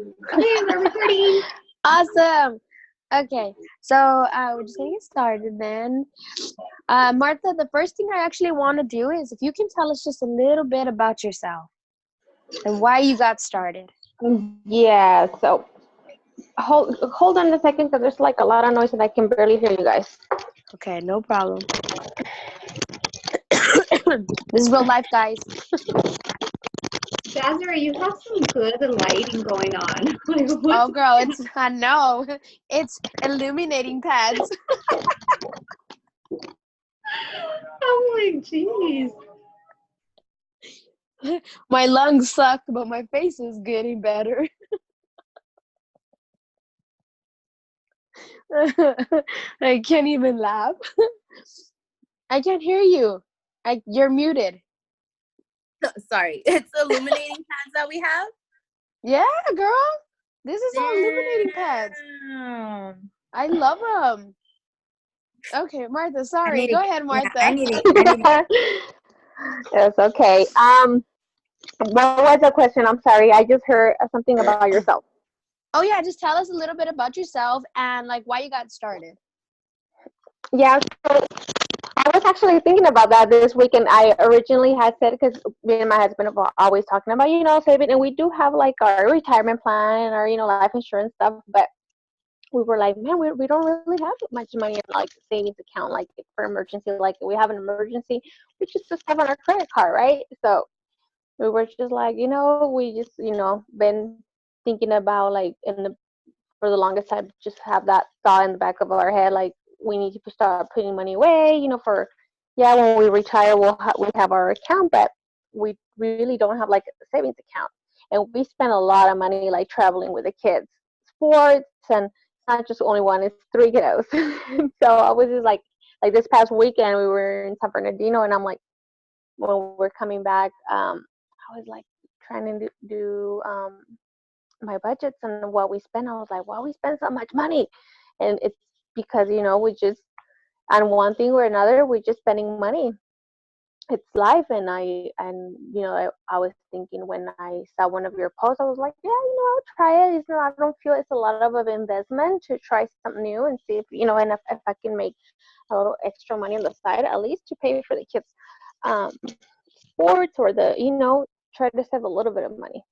Okay, we're recording. Awesome. Okay, so we're just gonna get started then. Martha, the first thing I actually want to do is if you can tell us just a little bit about yourself and why you got started. Yeah, so hold on a second because there's like a lot of noise and I can barely hear you guys. Okay, no problem. This is real life, guys. Jazzer, you have some good lighting going on. Like, Oh, what? girl, I know. It's illuminating pads. I'm like, jeez. My lungs suck, but my face is getting better. I can't even laugh. I can't hear you. You're muted. Sorry, it's illuminating pads that we have. Yeah, girl. This is all illuminating pads. I love them. Okay, Martha, sorry. Go ahead, Martha. Yeah, I need it. It's okay. What was the question? I'm sorry. I just heard something about yourself. Oh yeah, just tell us a little bit about yourself and like why you got started. Yeah, so I was actually thinking about that this weekend. I originally had said, because me and my husband are always talking about, saving, and we do have like our retirement plan and our, life insurance stuff, but we were like, man, we don't really have much money in like savings account, like for emergency. Like we have an emergency, we just have on our credit card, right? So we were just like, we just, been thinking about like for the longest time, just have that thought in the back of our head, like we need to start putting money away, for, when we retire, we have our account, but we really don't have like a savings account. And we spend a lot of money like traveling with the kids, sports, and not just only one, it's 3 kiddos. So I was just like this past weekend, we were in San Bernardino, and I'm like, when we're coming back, I was like trying to do my budgets and what we spend. I was like, why we spend so much money? And it's because, we just, on one thing or another, we're just spending money. It's life. And I was thinking when I saw one of your posts, I was like, yeah, I'll try it. I don't feel it's a lot of an investment to try something new and see if, and if I can make a little extra money on the side, at least to pay for the kids' sports or try to save a little bit of money.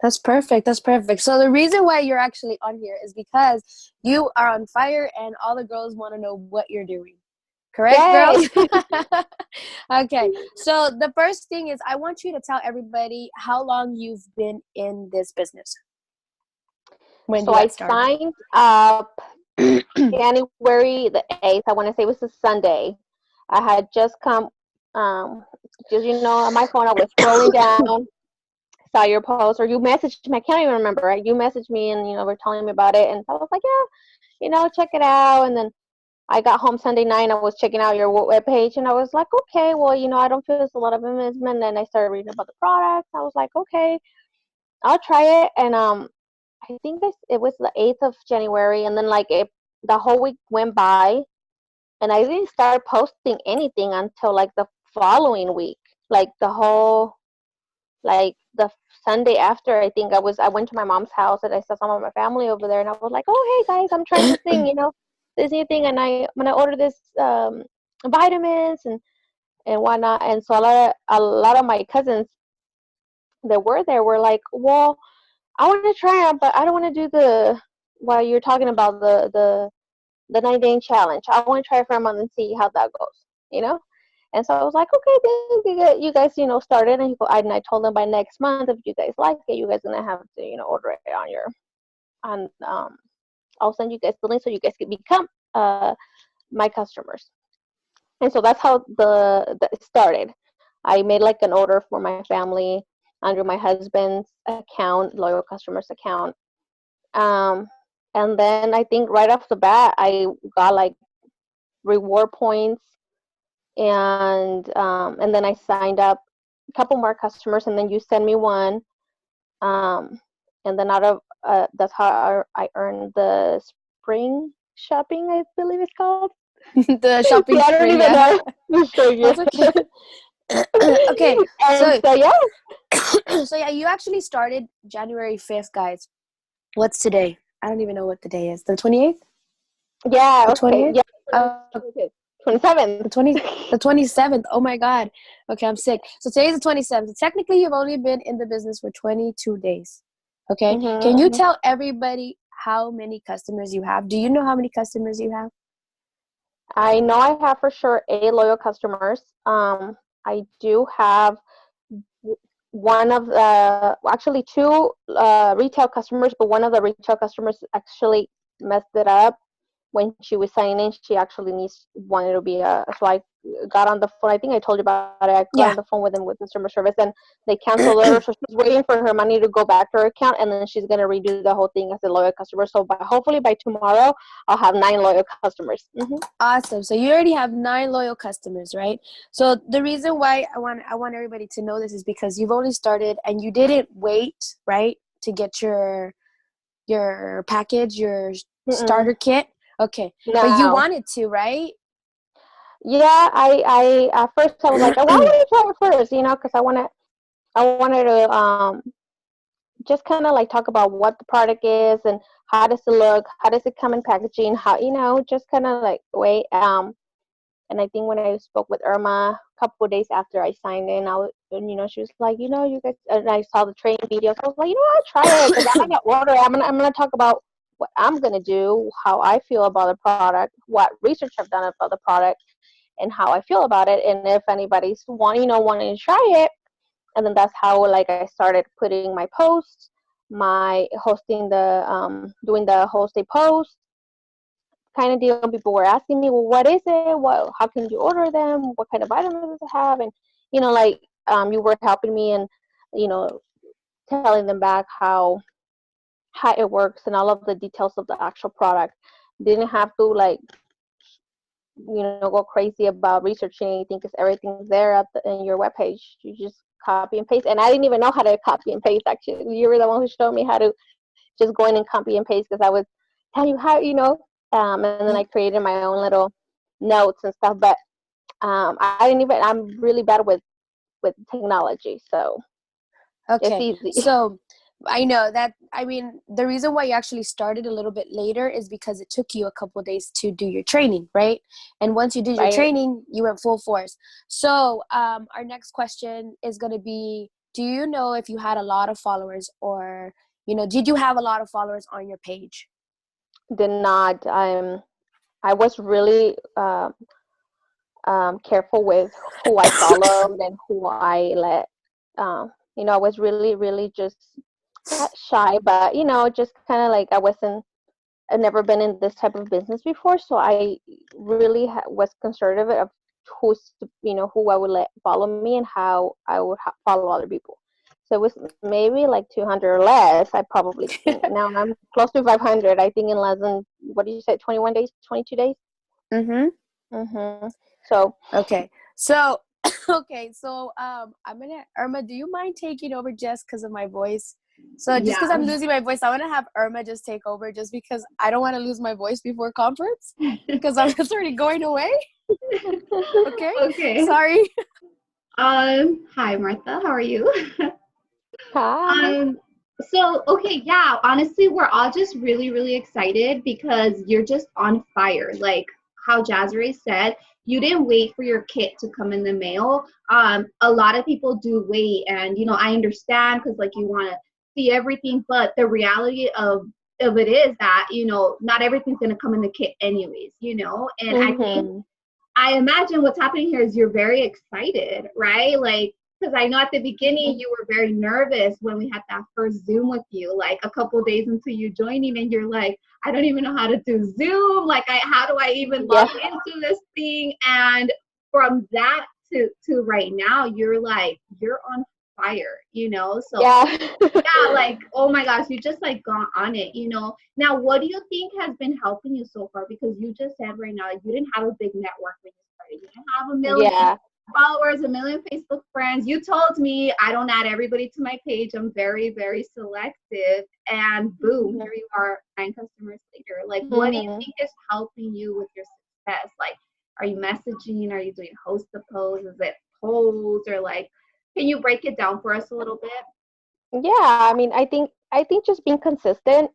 That's perfect. That's perfect. So the reason why you're actually on here is because you are on fire and all the girls want to know what you're doing. Correct, Yay! girls? Okay. So the first thing is I want you to tell everybody how long you've been in this business. So I signed up January the 8th. I want to say it was a Sunday. I had just come, just, on my phone, I was scrolling down, saw your post, or you messaged me. I can't even remember, right? You messaged me and, were telling me about it. And I was like, yeah, check it out. And then I got home Sunday night. I was checking out your webpage, and I was like, okay, well, I don't feel it's a lot of investment. And I started reading about the products. I was like, okay, I'll try it. And I think it was the 8th of January, and then like the whole week went by, and I didn't start posting anything until like the following week, like the whole, like the Sunday after. I think I went to my mom's house and I saw some of my family over there, and I was like, oh, hey guys, I'm trying this thing, this new thing, and I'm gonna order this vitamins and whatnot. And so a lot of my cousins that were there were like, well, I want to try it, but I don't want to do while you're talking about the 9-day challenge. I want to try it for a month and see how that goes, And so I was like, okay, then you guys, started. And I told them by next month, if you guys like it, you guys gonna have to, order it I'll send you guys the link so you guys can become my customers. And so that's how it started. I made like an order for my family under my husband's account, loyal customers account. And then I think right off the bat, I got like reward points, and then I signed up a couple more customers, and then you sent me one. And then out of that's how I earned the spring shopping, I believe it's called. The shopping I don't even know. That's okay. Okay, and so yeah. So yeah, you actually started January 5th, guys. What's today? I don't even know what the day is. The 28th? Yeah, The okay. 28th? Yeah. Uh, 27th. the 27th. Oh my God. Okay, I'm sick. So today's the 27th. Technically, you've only been in the business for 22 days. Okay. Can you tell everybody how many customers you have? Do you know how many customers you have? I know I have for sure 8 loyal customers. I do have one of the, actually two retail customers, but one of the retail customers actually messed it up when she was signing in. She actually wanted to be so I got on the phone. I think I told you about it. I got Yeah. on the phone with them with customer service, and they canceled her. So she's waiting for her money to go back to her account, and then she's gonna redo the whole thing as a loyal customer. So hopefully by tomorrow, I'll have 9 loyal customers. Awesome. So you already have 9 loyal customers, right? So the reason why I want everybody to know this is because you've only started and you didn't wait, right, to get your package, your starter kit. Okay. But you No. wanted to, right? Yeah, I at first I was like, why would I try it first? Because I wanted to just kind of like talk about what the product is and how does it look, how does it come in packaging, how just kind of like wait. And I think when I spoke with Irma a couple of days after I signed in, and she was like, you guys, and I saw the training videos. I was like, I'll try it because I'm gonna order. I'm gonna talk about what I'm gonna do, how I feel about the product, what research I've done about the product, and how I feel about it, and if anybody's wanting to try it. And then that's how like I started putting my posts, my hosting doing the host a post kind of deal. People were asking me, well, what is it? How can you order them? What kind of items does it have? And like you were helping me and you know telling them back how it works and all of the details of the actual product. Didn't have to like go crazy about researching anything because everything's there in your webpage. You just copy and paste. And I didn't even know how to copy and paste. Actually, you were the one who showed me how to just go in and copy and paste because I was telling you how. And then I created my own little notes and stuff. But I didn't even. I'm really bad with technology, so it's Okay. easy. So I know that, I mean, the reason why you actually started a little bit later is because it took you a couple of days to do your training, right? And once you did your Right. training, you went full force. So our next question is going to be, do you know if you had a lot of followers or, did you have a lot of followers on your page? Did not. I was really careful with who I followed and who I let. I was really, really just not shy, but just kind of like I've never been in this type of business before, so I really was conservative of who I would let follow me and how I would follow other people. So it was maybe like 200 or less. I probably think now I'm close to 500. I think in less than what did you say, 21 days, 22 days. Mm-hmm. So Okay. So, okay. So, Irma, do you mind taking over just because of my voice? So just because Yeah. I'm losing my voice, I want to have Irma just take over just because I don't want to lose my voice before conference because I'm just already going away. Okay. Okay. Sorry. Hi Martha, how are you? hi. Okay, yeah, honestly, we're all just really, really excited because you're just on fire. Like how Jazzy said, you didn't wait for your kit to come in the mail. A lot of people do wait, and I understand because like you want to see everything, but the reality of it is that not everything's gonna come in the kit anyways. And I think I imagine what's happening here is you're very excited, right? Like, because I know at the beginning you were very nervous when we had that first Zoom with you, like a couple days into you joining, and you're like, I don't even know how to do Zoom. Like, how do I even log into this thing? And from that to right now, you're on fire, So Yeah. yeah, like, oh my gosh, you just like gone on it, Now, what do you think has been helping you so far? Because you just said right now you didn't have a big network when you started. You didn't have a million Yeah. followers, a million Facebook friends. You told me I don't add everybody to my page. I'm very, very selective. And boom, here you are 9 customers later. Like, what do you think is helping you with your success? Like, are you messaging? Are you doing host to post? Is it polls? Or like, can you break it down for us a little bit? Yeah, I mean, I think just being consistent.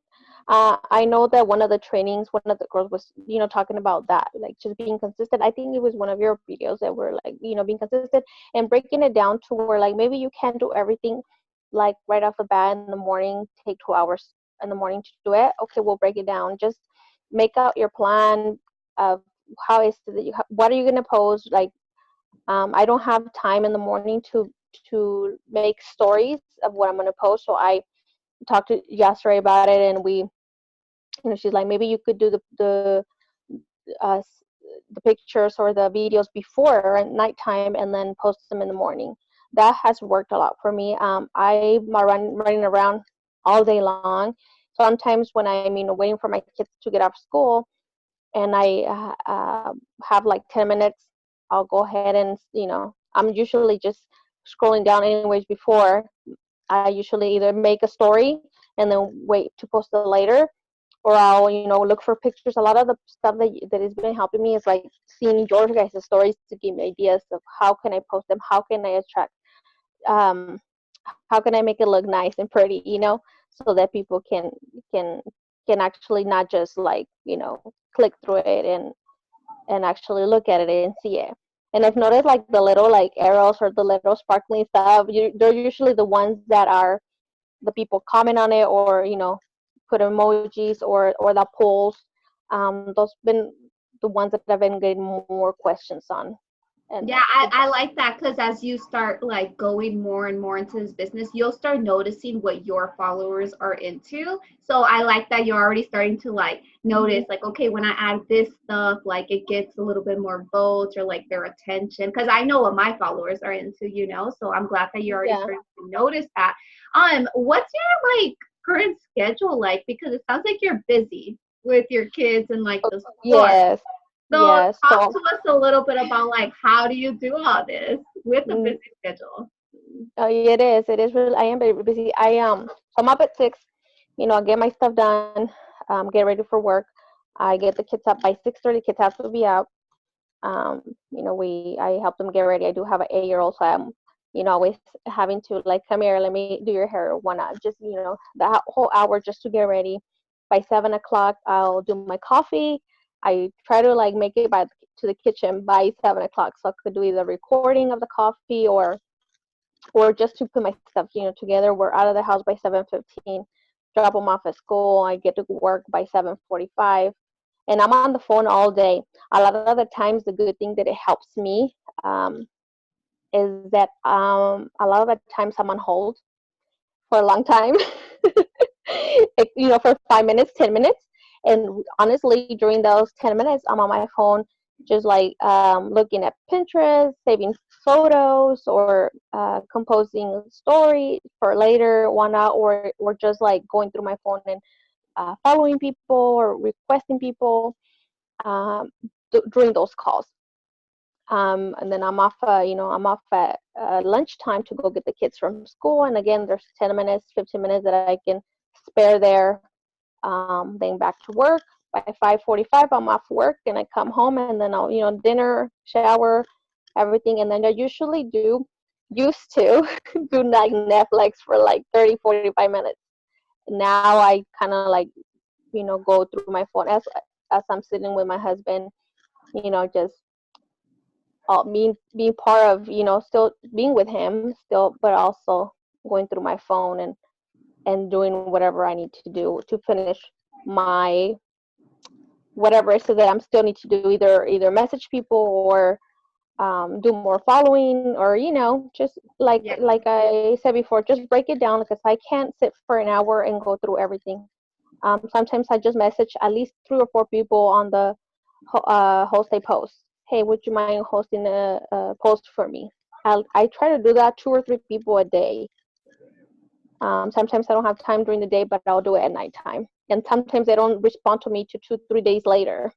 I know that one of the trainings, one of the girls was, talking about that, like just being consistent. I think it was one of your videos that were like, being consistent and breaking it down to where like maybe you can't do everything like right off the bat in the morning, take 2 hours in the morning to do it. Okay, we'll break it down. Just make out your plan of how is it that what are you gonna post? Like, I don't have time in the morning to make stories of what I'm gonna post, so I talked to Yasser about it, and she's like, maybe you could do uh, the pictures or the videos before at nighttime, and then post them in the morning. That has worked a lot for me. I'm running around all day long. Sometimes when I'm waiting for my kids to get off school, and I have like 10 minutes, I'll go ahead and I'm usually just scrolling down anyways before. I usually either make a story and then wait to post it later, or I'll look for pictures. A lot of the stuff that has been helping me is like seeing your guys' stories to give me ideas of how can I post them, how can I attract, um, how can I make it look nice and pretty, so that people can can actually not just like click through it and actually look at it and see it. And I've noticed like the little like arrows or the little sparkling stuff, they're usually the ones that are the people comment on it, or put emojis or the polls. Those been the ones that I've been getting more questions on. And Yeah, I like that because as you start like going more and more into this business, you'll start noticing what your followers are into. So I like that you're already starting to like notice like, okay, when I add this stuff, like it gets a little bit more votes or like their attention. Because I know what my followers are into. So I'm glad that you're already yeah. starting to notice that. What's your like current schedule like? Because it sounds like you're busy with your kids and like the sport. Yes. So Yes. talk So to us a little bit about like how do you do all this with a mm, busy schedule? it is. It is really. I am very busy. I'm up at 6. I get my stuff done. Get ready for work. I get the kids up by 6:30. Kids have to be out. I help them get ready. I do have an 8-year-old, so I'm always having to like, come here, let me do your hair, why not, just that whole hour just to get ready. By 7 o'clock I'll do my coffee. I try to like make it to the kitchen by 7 o'clock, so I could do either recording of the coffee or just to put my stuff together. We're out of the house by 7:15, drop them off at school. I get to work by 7:45, and I'm on the phone all day. A lot of the times, the good thing that it helps me, um, is that a lot of the times I'm on hold for a long time, for 5 minutes, 10 minutes, and honestly, during those 10 minutes, I'm on my phone, just like looking at Pinterest, saving photos, or composing a story for later, one hour, or just like going through my phone and following people or requesting people, um, during those calls. And then I'm off at lunchtime to go get the kids from school. And again, there's 10 minutes, 15 minutes that I can spare there. Then back to work. By 5:45, I'm off work and I come home, and then I'll, dinner, shower, everything. And then I usually used to do like Netflix for like 30, 45 minutes. Now I kind of like, go through my phone as I'm sitting with my husband, just being part of, still being with him still, but also going through my phone and doing whatever I need to do to finish my whatever, so that I'm still need to do, either message people or do more following, or just like Yeah. I said before, just break it down, because I can't sit for an hour and go through everything. Sometimes I just message at least 3 or 4 people on the host a post. Hey, would you mind hosting a post for me? I try to do that 2 or 3 people a day. Sometimes I don't have time during the day, but I'll do it at nighttime. And sometimes they don't respond to me to 2, 3 days later.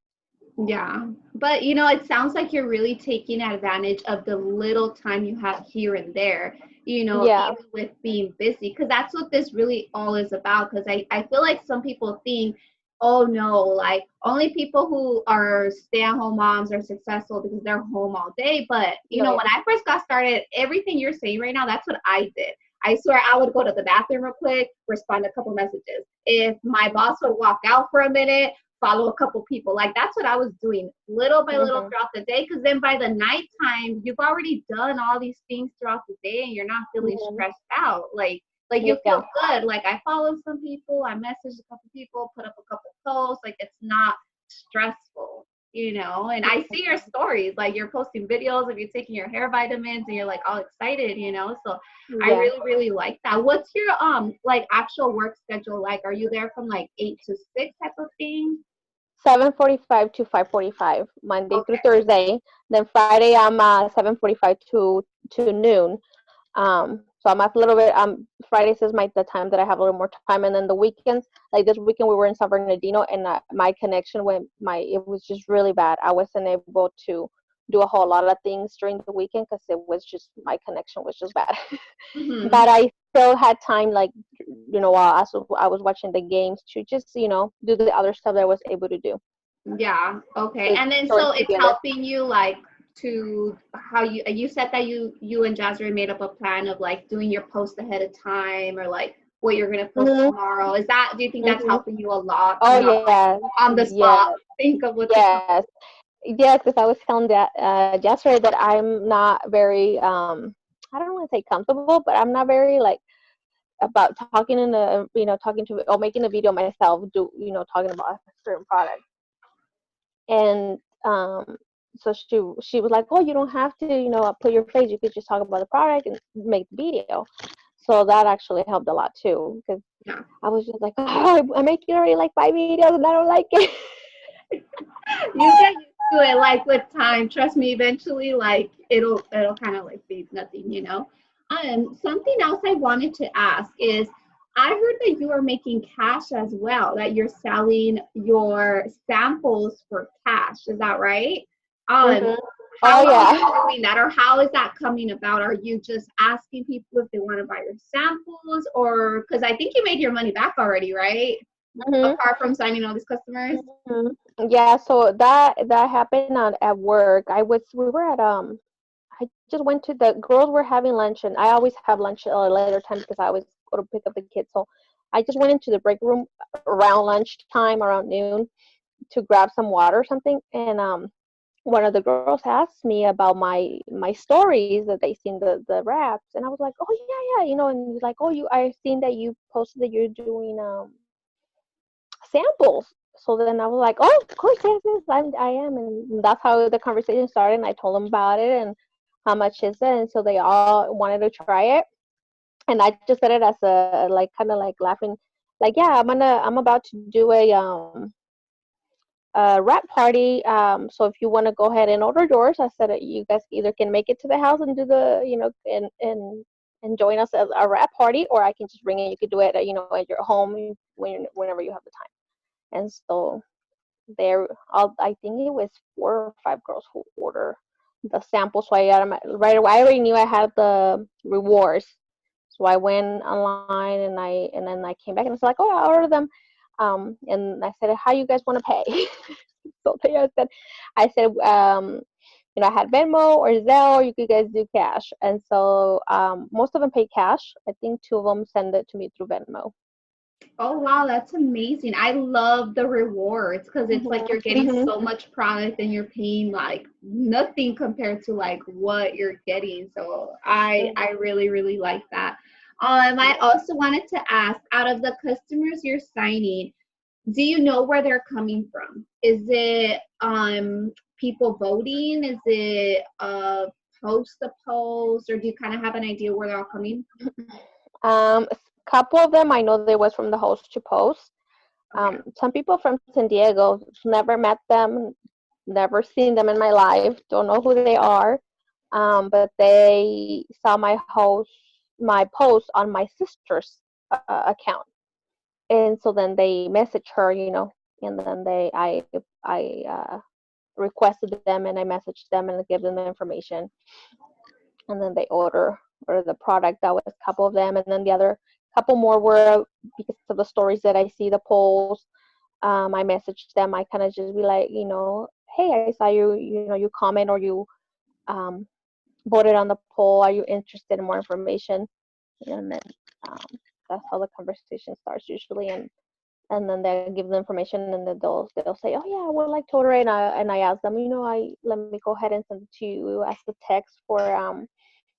Yeah. But it sounds like you're really taking advantage of the little time you have here and there, Yeah, even with being busy. Because that's what this really all is about. Because I feel like some people think, oh no, like only people who are stay-at-home moms are successful because they're home all day. But no, when I first got started, everything you're saying right now, that's what I did. I swear I would go to the bathroom real quick, respond to a couple messages. If my boss would walk out for a minute, follow a couple people. Like that's what I was doing little by little throughout the day. Because then by the nighttime, you've already done all these things throughout the day, and you're not feeling stressed out. Like you feel good. Like I followed some people, I messaged a couple people, put up a couple posts. Like it's not stressful, you know. And I see your stories, like you're posting videos of you taking your hair vitamins, and you're like all excited, you know. So I really, really like that. What's your like actual work schedule like? Are you there from like 8 to 6 type of thing? 7:45 to 5:45, Monday through Thursday. Then Friday I'm 7:45 to noon. So I'm a little bit. Fridays is the time that I have a little more time, and then the weekends, like this weekend, we were in San Bernardino, and my connection it was just really bad. I wasn't able to do a whole lot of things during the weekend because it was just my connection was just bad. But I still had time, like while I was watching the games to just do the other stuff that I was able to do. Yeah. Okay. And then so it's helping you like to how you said that you and Jasmine made up a plan of like doing your post ahead of time or like what you're gonna post tomorrow. Do you think that's helping you a lot? Oh yeah. Like, on the spot. Think of what. Yes, because I was telling that yesterday that I'm not very I don't want to say comfortable, but I'm not very like about talking talking to or making a video myself talking about a certain product. And so she was like, oh, you don't have to put your face, you could just talk about the product and make the video. So that actually helped a lot too, because I was just like, oh, I'm making already like 5 videos and I don't like it. You get used to it, like with time. Trust me, eventually, like it'll kind of like be nothing, you know. Something else I wanted to ask is, I heard that you are making cash as well. That you're selling your samples for cash. Is that right? How are you doing that, or how is that coming about? Are you just asking people if they want to buy your samples, or because I think you made your money back already, right? Apart from signing all these customers. Yeah, so that happened at work. We were at I just went to the girls were having lunch, and I always have lunch at a later time because I always go to pick up the kids. So I just went into the break room around lunchtime, around noon, to grab some water or something, and one of the girls asked me about my stories that they seen the raps, and I was like, oh yeah, and he's like, oh, I've seen that you posted that you're doing samples. So then I was like, oh, of course, yes, I am. And that's how the conversation started. And I told them about it and how much is it. And so they all wanted to try it. And I just said it as a, like, kind of like laughing, like, yeah, I'm about to do a wrap party. So if you want to go ahead and order yours, I said you guys either can make it to the house and do and join us at a wrap party, or I can just bring it. You could do it, at your home whenever you have the time. And so I think it was 4 or 5 girls who order the sample. So right away, I already knew I had the rewards. So I went online and then I came back and I was like, oh, I ordered them. And I said, how you guys want to pay? So I said, I had Venmo or Zelle, or you could guys do cash. And so most of them pay cash. I think 2 of them send it to me through Venmo. Oh wow, that's amazing. I love the rewards because it's like you're getting so much product and you're paying like nothing compared to like what you're getting. So I really, really like that. I also wanted to ask, out of the customers you're signing, do you know where they're coming from? Is it people voting? Is it post to post, or do you kind of have an idea where they're all coming? Couple of them I know they was from the host to post. Some people from San Diego, never met them, never seen them in my life, don't know who they are, but they saw my post on my sister's account, and so then they messaged her, and then I requested them and I messaged them and gave them the information, and then they order the product. That was a couple of them, and then the other couple more were because of the stories that I see, the polls. I messaged them. I kind of just be like, hey, I saw you comment or you voted on the poll. Are you interested in more information? and then um, that's how the conversation starts usually, and then they give the information, and then they'll say, oh yeah, I would like to order it, and I ask them, I let me go ahead and send it to you as a text for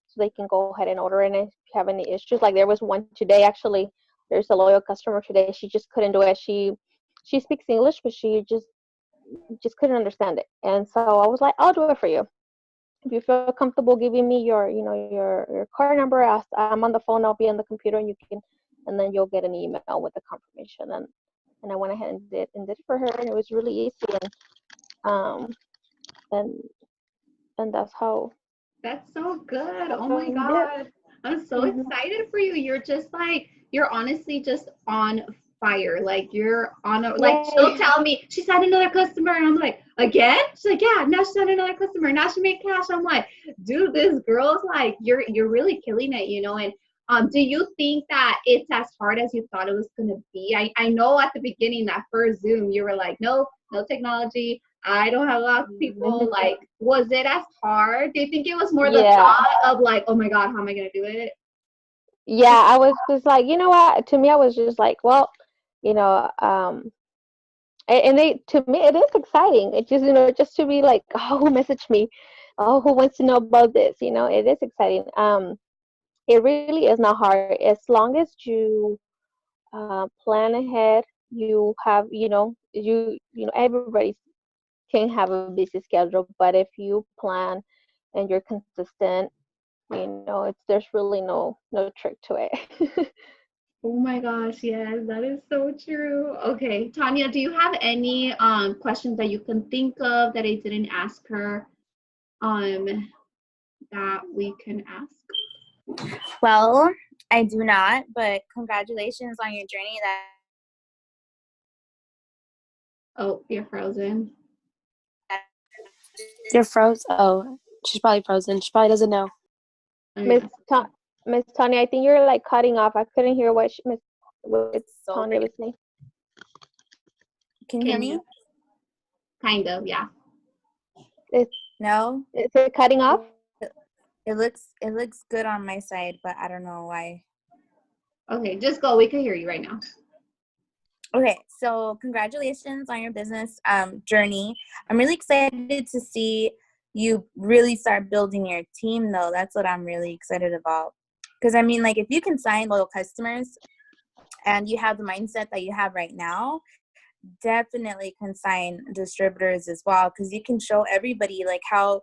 so they can go ahead and order it. And if you have any issues, like there was one today actually, there's a loyal customer today, she just couldn't do it. She speaks English, but she just couldn't understand it, and so I was like, I'll do it for you. If you feel comfortable giving me your card number, I'm on the phone, I'll be on the computer, and you can, and then you'll get an email with the confirmation. And I went ahead and did it for her, and it was really easy, um and that's how That's so good. that's Oh how my we did. God. I'm so Hmm. excited for you. You're just like, you're honestly just on fire. Like you're on a, like she'll Yay. tell me she signed another customer and I'm like, again? She's like, yeah, now she signed another customer. Now she made cash. I'm like, dude, this girl's like, you're really killing it, and do you think that it's as hard as you thought it was gonna be? I know at the beginning, that first Zoom, you were like, no technology. I don't have a lot of people. Like, was it as hard? Do you think it was more the Yeah. thought of like, oh my God, how am I gonna do it? Yeah, I was just like, you know what? To me, I was just like, well, you know, and they, to me, it is exciting. It just, just to be like, oh, who messaged me? Oh, who wants to know about this? It is exciting. It really is not hard as long as you plan ahead. You have, everybody can have a busy schedule, but if you plan and you're consistent, there's really no trick to it. Oh my gosh, yes, that is so true. Okay, Tanya, do you have any questions that you can think of that I didn't ask her that we can ask? Well, I do not, but congratulations on your journey. Oh, you're frozen. You're froze. Oh, she's probably frozen. She probably doesn't know. Oh, Miss yeah. Miss Tanya, I think you're like cutting off. I couldn't hear what So Tanya great. was saying. Can you hear me? Kind of, yeah. No? Is it cutting off? It looks good on my side, but I don't know why. Okay, just go. We can hear you right now. Okay, so congratulations on your business journey. I'm really excited to see you really start building your team, though. That's what I'm really excited about. Because, I mean, like, if you can sign loyal customers and you have the mindset that you have right now, definitely can sign distributors as well, because you can show everybody, like, how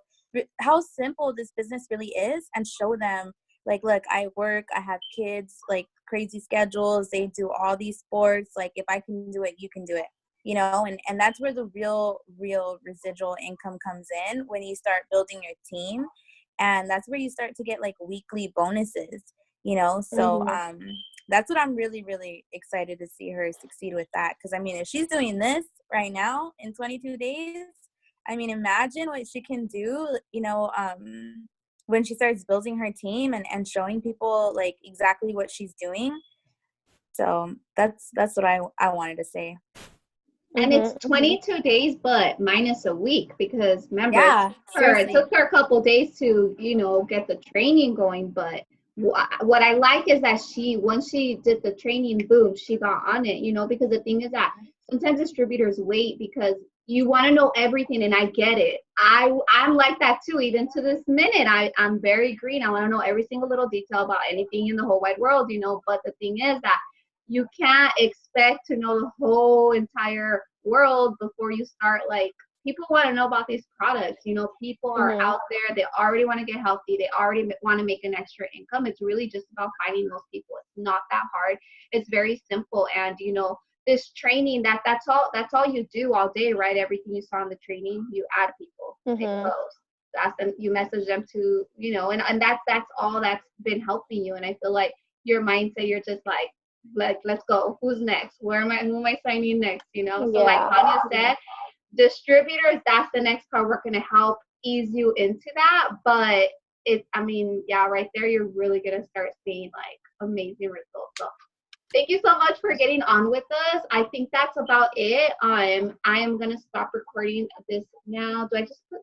simple this business really is, and show them, like, look, I work, I have kids, like, crazy schedules, they do all these sports, like, if I can do it, you can do it, and that's where the real residual income comes in, when you start building your team. And that's where you start to get like weekly bonuses, so Hmm. that's what I'm really, really excited to see her succeed with that. Because, I mean, if she's doing this right now in 22 days, I mean, imagine what she can do, when she starts building her team and showing people, like, exactly what she's doing. So that's what I wanted to say. And Hmm. it's 22 days, but minus a week because remember, it Yeah, it seriously. took her a couple days to, get the training going. But what I like is that once she did the training, boom, she got on it, because the thing is that sometimes distributors wait because you want to know everything, and I get it. I'm like that too, even to this minute. I'm very green. I want to know every single little detail about anything in the whole wide world, but the thing is that you can't expect to know the whole entire world before you start. Like, people want to know about these products, people are Hmm. out there, they already want to get healthy, they already want to make an extra income. It's really just about finding those people. It's not that hard. It's very simple. And this training, that's all you do all day, right? Everything you saw in the training, you add people, make Hmm. posts, ask them, you message them to, and that's all that's been helping you. And I feel like your mindset, you're just like, let's go. Who's next? Who am I signing next? So like Yeah. Tanya said, distributors, that's the next part. We're gonna help ease you into that. But I mean, yeah, right there, you're really gonna start seeing like amazing results. So thank you so much for getting on with us. I think that's about it. I am gonna stop recording this now. Do I just put